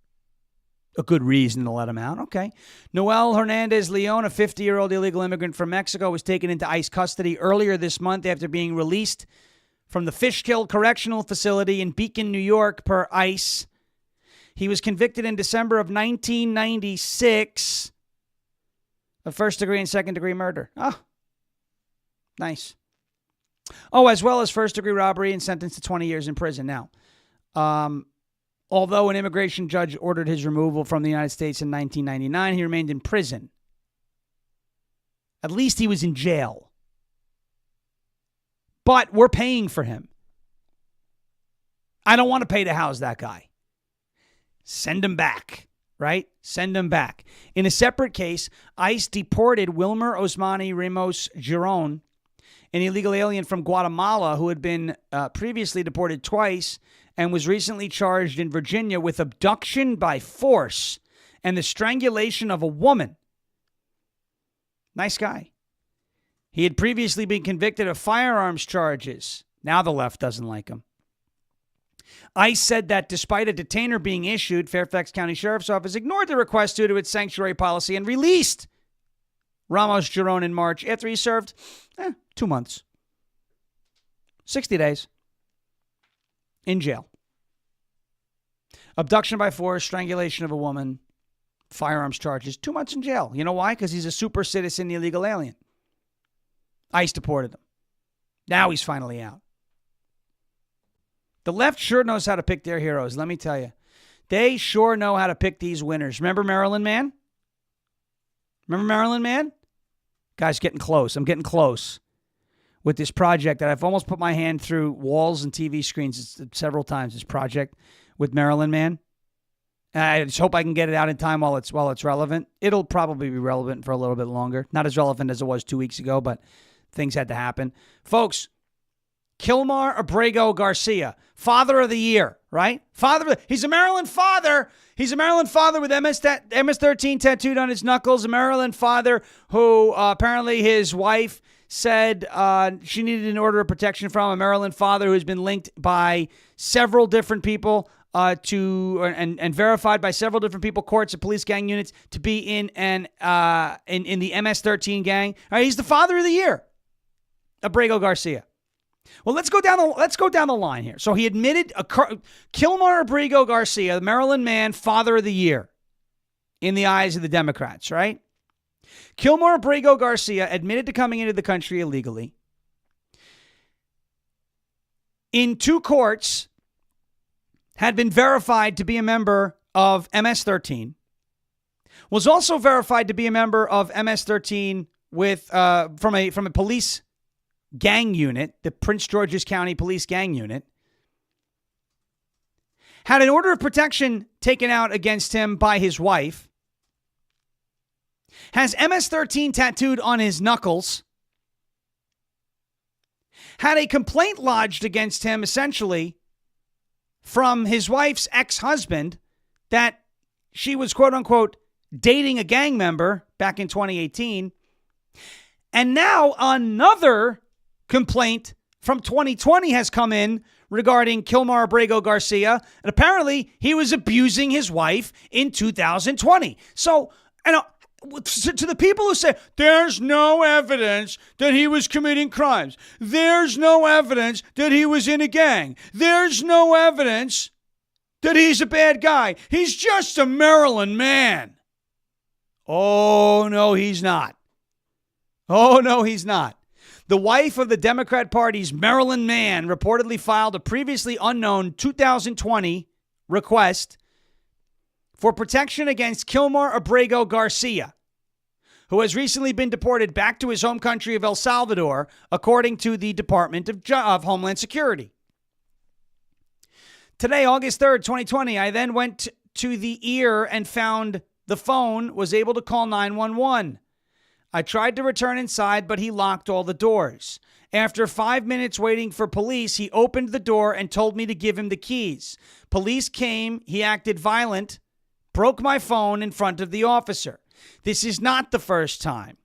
a good reason to let him out. Okay. Noel Hernandez Leon, a 50-year-old illegal immigrant from Mexico, was taken into ICE custody earlier this month after being released from the Fishkill Correctional Facility in Beacon, New York, per ICE. He was convicted in December of 1996 of first-degree and second-degree murder. Oh, nice. Oh, as well as first-degree robbery and sentenced to 20 years in prison. Now, Although an immigration judge ordered his removal from the United States in 1999, he remained in prison. At least he was in jail. But we're paying for him. I don't want to pay to house that guy. Send him back, right? Send him back. In a separate case, ICE deported Wilmer Osmani Ramos Giron, an illegal alien from Guatemala who had been previously deported twice and was recently charged in Virginia with abduction by force and the strangulation of a woman. Nice guy. He had previously been convicted of firearms charges. Now the left doesn't like him. ICE said that despite a detainer being issued, Fairfax County Sheriff's Office ignored the request due to its sanctuary policy and released Ramos Giron in March after he served 2 months, 60 days in jail. Abduction by force, strangulation of a woman, firearms charges, 2 months in jail. You know why? Because he's a super citizen illegal alien. ICE deported him. Now he's finally out. The left sure knows how to pick their heroes, let me tell you. They sure know how to pick these winners. Remember Maryland Man? Remember Maryland Man? Guys, getting close. I'm getting close with this project that I've almost put my hand through walls and TV screens several times, this project with Maryland Man. I just hope I can get it out in time while it's relevant. It'll probably be relevant for a little bit longer. Not as relevant as it was 2 weeks ago, but things had to happen. Folks, Kilmar Abrego Garcia, Father of the Year, right? He's a Maryland father. He's a Maryland father with MS-13 tattooed on his knuckles. A Maryland father who apparently his wife said she needed an order of protection from. A Maryland father who has been linked by several different people and verified by several different people, courts and police gang units, to be in the MS-13 gang. All right, he's the Father of the Year, Abrego Garcia. Well, let's go down the line here. So he admitted Kilmar Abrego Garcia, the Maryland Man, Father of the Year in the eyes of the Democrats, right? Kilmar Abrego Garcia admitted to coming into the country illegally. In 2 courts, had been verified to be a member of MS-13, was also verified to be a member of MS-13 from a police gang unit, the Prince George's County Police Gang Unit, had an order of protection taken out against him by his wife, has MS-13 tattooed on his knuckles, had a complaint lodged against him, essentially, from his wife's ex-husband that she was, quote-unquote, dating a gang member back in 2018. And now another complaint from 2020 has come in regarding Kilmar Abrego Garcia, and apparently he was abusing his wife in 2020. So, to the people who say, there's no evidence that he was committing crimes. There's no evidence that he was in a gang. There's no evidence that he's a bad guy. He's just a Maryland man. Oh, no, he's not. Oh, no, he's not. The wife of the Democrat Party's Maryland Man reportedly filed a previously unknown 2020 request for protection against Kilmar Abrego Garcia, who has recently been deported back to his home country of El Salvador, according to the Department of Homeland Security. Today, August 3rd, 2020, I then went to the ear and found the phone, was able to call 911. I tried to return inside, but he locked all the doors. After 5 minutes waiting for police, he opened the door and told me to give him the keys. Police came, he acted violent, broke my phone in front of the officer. This is not the first time.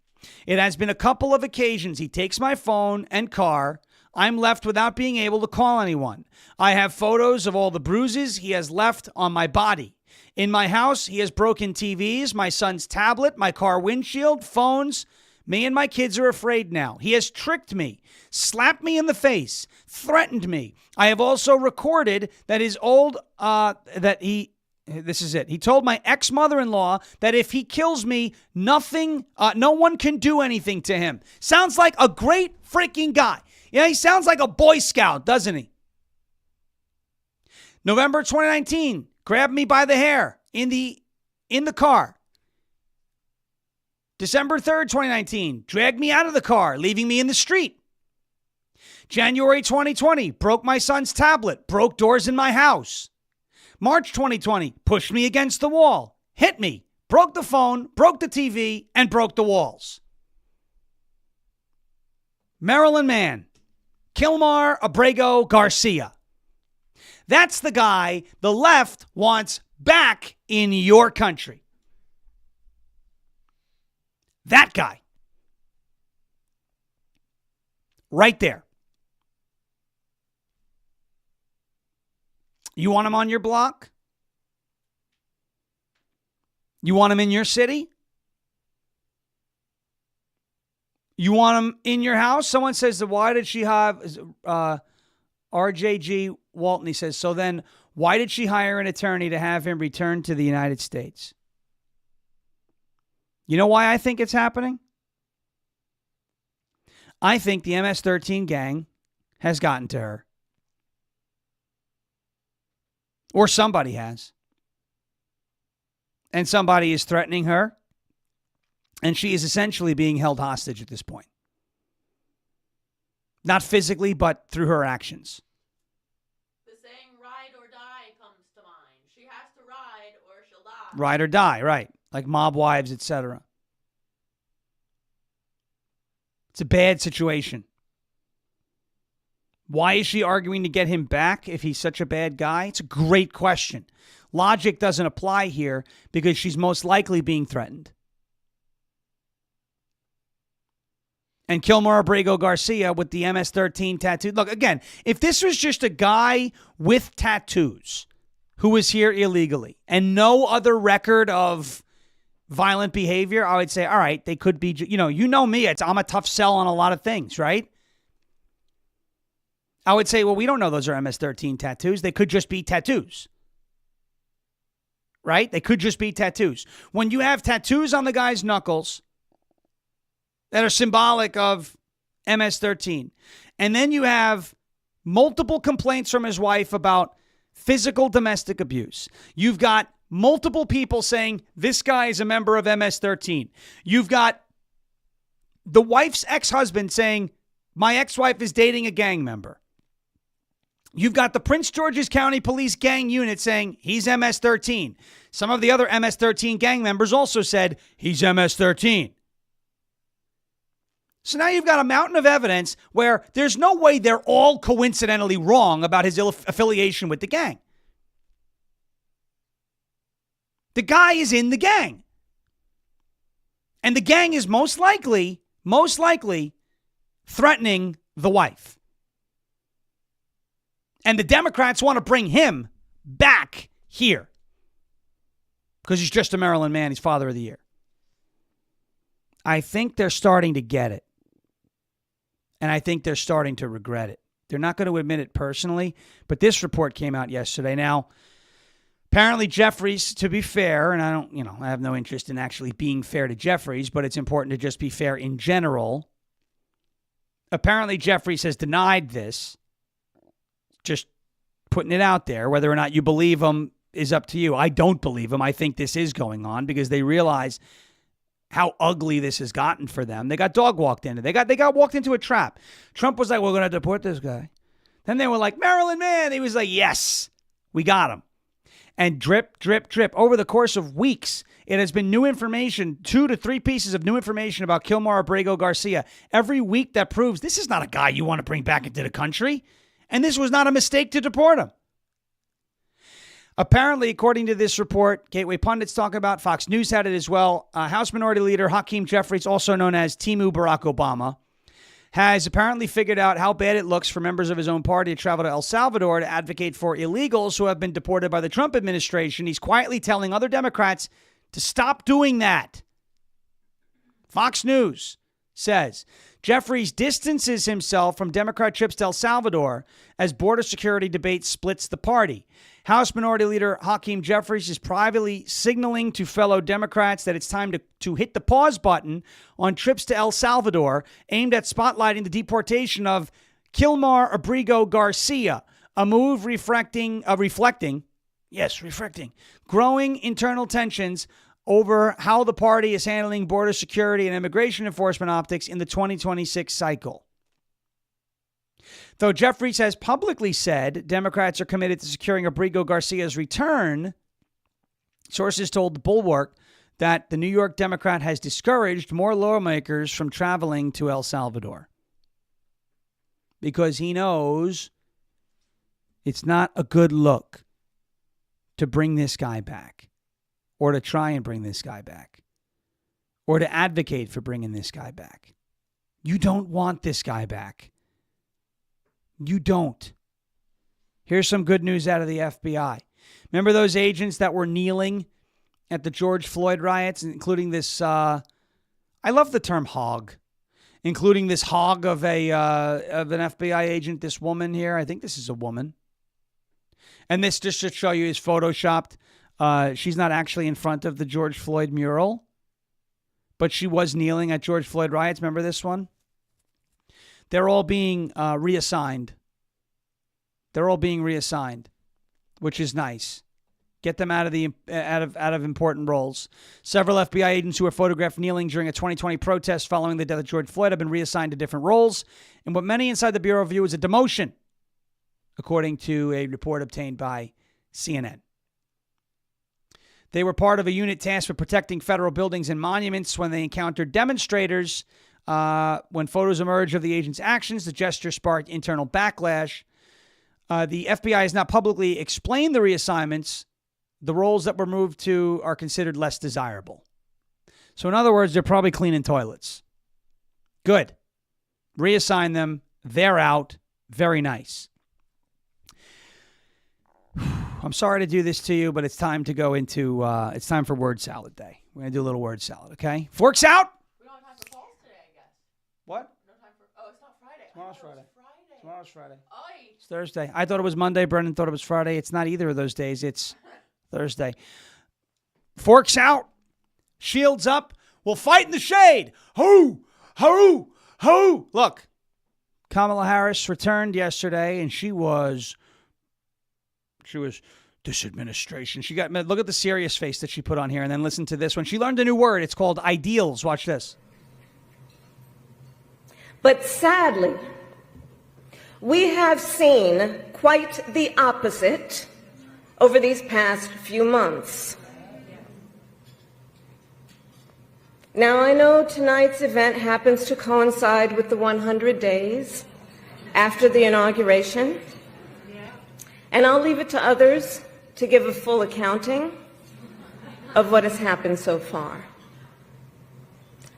It has been a couple of occasions. He takes my phone and car. I'm left without being able to call anyone. I have photos of all the bruises he has left on my body. In my house, he has broken TVs, my son's tablet, my car windshield, phones. Me and my kids are afraid now. He has tricked me, slapped me in the face, threatened me. I have also recorded that this is it. He told my ex-mother-in-law that if he kills me, no one can do anything to him. Sounds like a great freaking guy. Yeah, he sounds like a Boy Scout, doesn't he? November 2019. grabbed me by the hair in the car. December 3rd, 2019, dragged me out of the car, leaving me in the street. January 2020, broke my son's tablet, broke doors in my house. March 2020, pushed me against the wall, hit me, broke the phone, broke the TV, and broke the walls. Maryland man, Kilmar Abrego Garcia. That's the guy the left wants back in your country. That guy. Right there. You want him on your block? You want him in your city? You want him in your house? Someone says, why did she have RJG Walton? He says, so then why did she hire an attorney to have him return to the United States? You know why I think it's happening? I think the MS-13 gang has gotten to her. Or somebody has. And somebody is threatening her. And she is essentially being held hostage at this point. Not physically, but through her actions. The saying ride or die comes to mind. She has to ride or she'll die. Ride or die, right. Like mob wives, etc. It's a bad situation. Why is she arguing to get him back if he's such a bad guy? It's a great question. Logic doesn't apply here because she's most likely being threatened. And Kilmar Abrego Garcia with the MS-13 tattoo. Look, again, if this was just a guy with tattoos who was here illegally and no other record of violent behavior, I would say, all right, they could be, you know me, I'm a tough sell on a lot of things, right? I would say, well, we don't know those are MS-13 tattoos. They could just be tattoos. Right? They could just be tattoos. When you have tattoos on the guy's knuckles that are symbolic of MS-13, and then you have multiple complaints from his wife about physical domestic abuse. You've got multiple people saying this guy is a member of MS-13. You've got the wife's ex-husband saying my ex-wife is dating a gang member. You've got the Prince George's County Police gang unit saying he's MS-13. Some of the other MS-13 gang members also said he's MS-13. So now you've got a mountain of evidence where there's no way they're all coincidentally wrong about his affiliation with the gang. The guy is in the gang. And the gang is most likely threatening the wife. And the Democrats want to bring him back here. Because he's just a Maryland man. He's Father of the Year. I think they're starting to get it. And I think they're starting to regret it. They're not going to admit it personally. But this report came out yesterday. Now, apparently Jeffries, to be fair, and I have no interest in actually being fair to Jeffries, but it's important to just be fair in general. Apparently Jeffries has denied this. Just putting it out there. Whether or not you believe him is up to you. I don't believe him. I think this is going on because they realize how ugly this has gotten for them. They got dog walked into. They got walked into a trap. Trump was like, we're going to deport this guy. Then they were like, Maryland man. He was like, yes, we got him. And drip, drip, drip. Over the course of weeks, it has been new information, 2 to 3 pieces of new information about Kilmar Abrego Garcia. Every week that proves this is not a guy you want to bring back into the country. And this was not a mistake to deport him. Apparently, according to this report, Gateway Pundits talk about, Fox News had it as well, House Minority Leader Hakeem Jeffries, also known as Timu Barack Obama, has apparently figured out how bad it looks for members of his own party to travel to El Salvador to advocate for illegals who have been deported by the Trump administration. He's quietly telling other Democrats to stop doing that. Fox News says Jeffries distances himself from Democrat trips to El Salvador as border security debate splits the party. House Minority Leader Hakeem Jeffries is privately signaling to fellow Democrats that it's time to hit the pause button on trips to El Salvador aimed at spotlighting the deportation of Kilmar Abrego Garcia, a move reflecting Yes, reflecting. Growing internal tensions over how the party is handling border security and immigration enforcement optics in the 2026 cycle. Though Jeffries has publicly said Democrats are committed to securing Abrego Garcia's return, sources told the Bulwark that the New York Democrat has discouraged more lawmakers from traveling to El Salvador because he knows it's not a good look to bring this guy back or to try and bring this guy back or to advocate for bringing this guy back. You don't want this guy back. You don't. Here's some good news out of the FBI. Remember those agents that were kneeling at the George Floyd riots, including this, I love the term hog, including this hog of an FBI agent, this woman here. I think this is a woman. And this, just to show you, is photoshopped. She's not actually in front of the George Floyd mural, but she was kneeling at George Floyd riots. Remember this one? They're all being reassigned. They're all being reassigned, which is nice. Get them out of important roles. Several FBI agents who were photographed kneeling during a 2020 protest following the death of George Floyd have been reassigned to different roles in what many inside the Bureau view as a demotion, according to a report obtained by CNN. They were part of a unit tasked with protecting federal buildings and monuments when they encountered demonstrators. When photos emerged of the agents' actions, the gesture sparked internal backlash. The FBI has not publicly explained the reassignments. The roles that were moved to are considered less desirable. So in other words, they're probably cleaning toilets. Good. Reassign them. They're out. Very nice. I'm sorry to do this to you, but it's time to go into, it's time for word salad day. We're going to do a little word salad, okay? Forks out. We don't have time for calls today, I guess. What? No time for, oh, it's not Friday. Tomorrow's Friday. Tomorrow's Friday. Oy. It's Thursday. I thought it was Monday. Brendan thought it was Friday. It's not either of those days. It's Thursday. Forks out. Shields up. We'll fight in the shade. Hoo! Hoo! Hoo! Look, Kamala Harris returned yesterday, and she was this administration. She got, look at the serious face that she put on here, and then listen to this one. She learned a new word. It's called ideals. Watch this. But sadly, we have seen quite the opposite over these past few months. Now, I know tonight's event happens to coincide with the 100 days after the inauguration, and I'll leave it to others to give a full accounting of what has happened so far.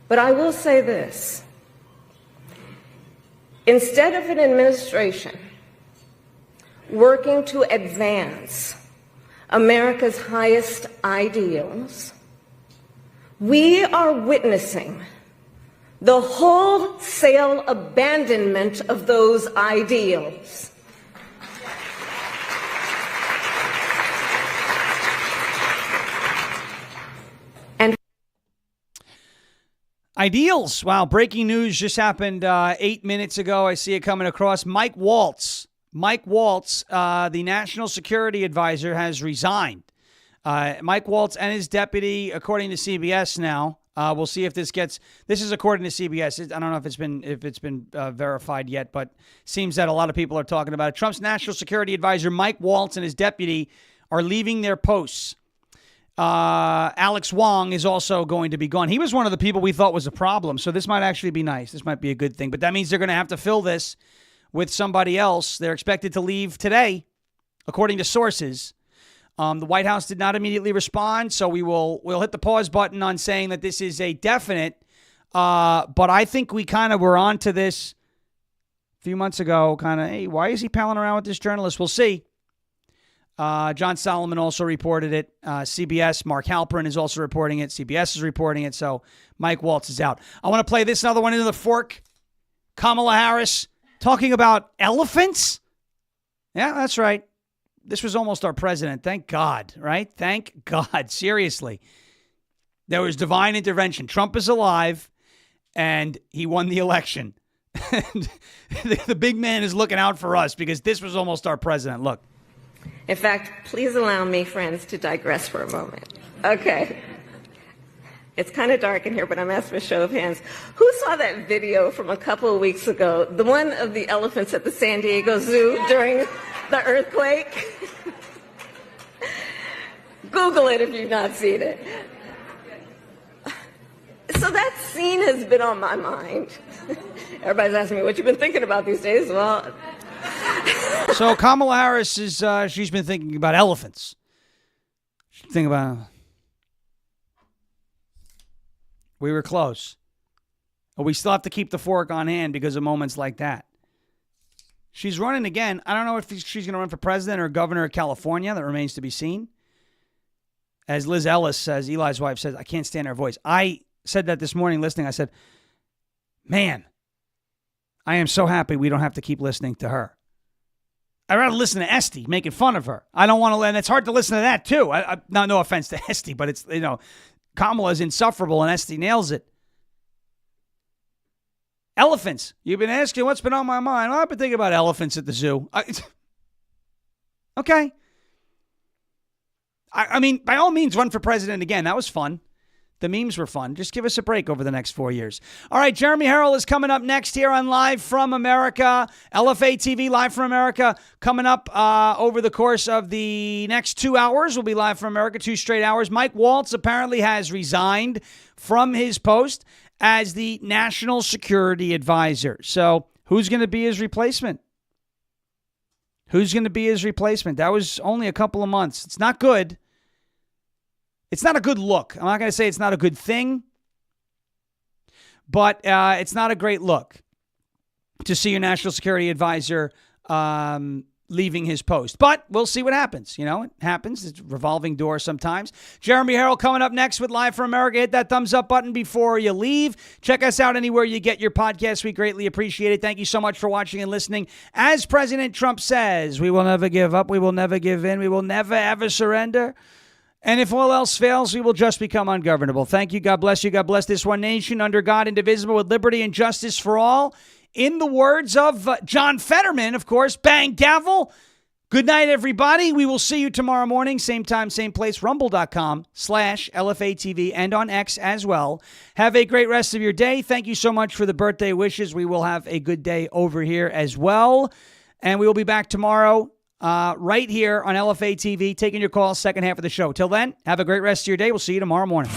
But I will say this. Instead of an administration working to advance America's highest ideals, we are witnessing the wholesale abandonment of those ideals. Ideals. Wow. Breaking news just happened 8 minutes ago. I see it coming across. Mike Waltz, the national security advisor, has resigned. Mike Waltz and his deputy, according to CBS now. We'll see if this is according to CBS. I don't know if it's been verified yet, but seems that a lot of people are talking about it. Trump's national security advisor, Mike Waltz, and his deputy are leaving their posts. Alex Wong is also going to be gone. He was one of the people we thought was a problem, so this might actually be nice. This might be a good thing, but that means they're going to have to fill this with somebody else. They're expected to leave today, according to sources. The White House did not immediately respond, so we'll hit the pause button on saying that this is a definite. But I think we kind of were onto this a few months ago. Kind of, hey, why is he palling around with this journalist? We'll see. John Solomon also reported it. CBS, Mark Halperin is also reporting it. CBS is reporting it. So Mike Waltz is out. I want to play this another one into the fork. Kamala Harris talking about elephants. Yeah, that's right. This was almost our president. Thank God, right? Thank God. Seriously. There was divine intervention. Trump is alive, and he won the election. And the big man is looking out for us because this was almost our president. Look. In fact, please allow me, friends, to digress for a moment. Okay. It's kind of dark in here, but I'm asking for a show of hands. Who saw that video from a couple of weeks ago, the one of the elephants at the San Diego Zoo during the earthquake? Google it if you've not seen it. So that scene has been on my mind. Everybody's asking me what you've been thinking about these days. Well, so Kamala Harris is she's been thinking about elephants. She's thinking about. We were close. But we still have to keep the fork on hand because of moments like that. She's running again. I don't know if she's going to run for president or governor of California. That remains to be seen. As Liz Ellis says, Eli's wife says, I can't stand her voice. I said that this morning listening. I said, man, I am so happy we don't have to keep listening to her. I'd rather listen to Esty making fun of her. I don't want to, and it's hard to listen to that too. No offense to Esty, but it's, Kamala is insufferable and Esty nails it. Elephants. You've been asking what's been on my mind. Well, I've been thinking about elephants at the zoo. Okay. I mean, by all means, run for president again. That was fun. The memes were fun. Just give us a break over the next 4 years. All right, Jeremy Harrell is coming up next here on Live from America. LFA TV, Live from America, coming up over the course of the next 2 hours. We'll be Live from America, 2 straight hours. Mike Waltz apparently has resigned from his post as the National Security Advisor. So who's going to be his replacement? Who's going to be his replacement? That was only a couple of months. It's not good. It's not a good look. I'm not going to say it's not a good thing, but it's not a great look to see your national security advisor leaving his post. But we'll see what happens. It happens. It's a revolving door sometimes. Jeremy Harrell coming up next with Live from America. Hit that thumbs up button before you leave. Check us out anywhere you get your podcast. We greatly appreciate it. Thank you so much for watching and listening. As President Trump says, we will never give up. We will never give in. We will never, ever surrender. And if all else fails, we will just become ungovernable. Thank you. God bless you. God bless this one nation under God, indivisible, with liberty and justice for all. In the words of John Fetterman, of course, bang gavel. Good night, everybody. We will see you tomorrow morning. Same time, same place. Rumble.com/LFA TV and on X as well. Have a great rest of your day. Thank you so much for the birthday wishes. We will have a good day over here as well. And we will be back tomorrow. Right here on LFA TV, taking your calls, second half of the show. Till then, have a great rest of your day. We'll see you tomorrow morning.